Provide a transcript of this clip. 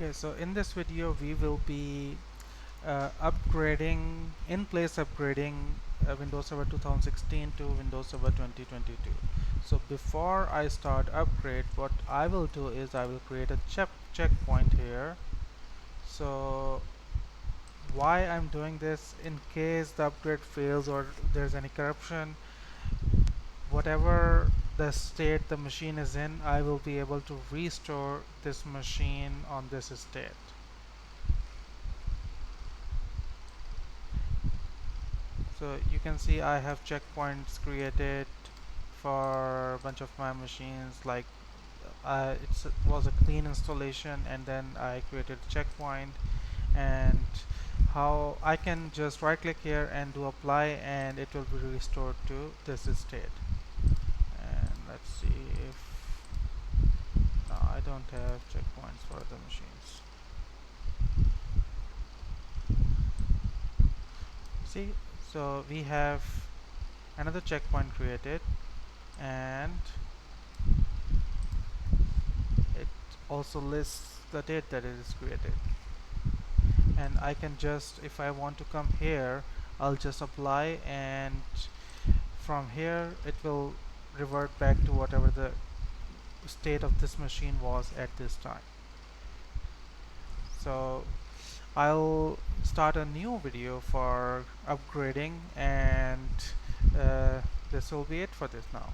Okay, so in this video we will be upgrading, in place upgrading Windows Server 2016 to Windows Server 2022. So before I start upgrade, what I will do is I will create a checkpoint here. So why I'm doing this, in case the upgrade fails or there's any corruption, whatever the state the machine is in, I will be able to restore this machine on this state. So you can see I have checkpoints created for a bunch of my machines, like it was a clean installation, and then I created a checkpoint. And how I can just right click here and do apply, and it will be restored to this state. And let's see if no, I don't have checkpoints for the machines. See, so we have another checkpoint created, and it also lists the date that it is created. And I can just, if I want to come here, I'll just apply, and from here it will revert back to whatever the state of this machine was at this time. So I'll start a new video for upgrading, and this will be it for this now.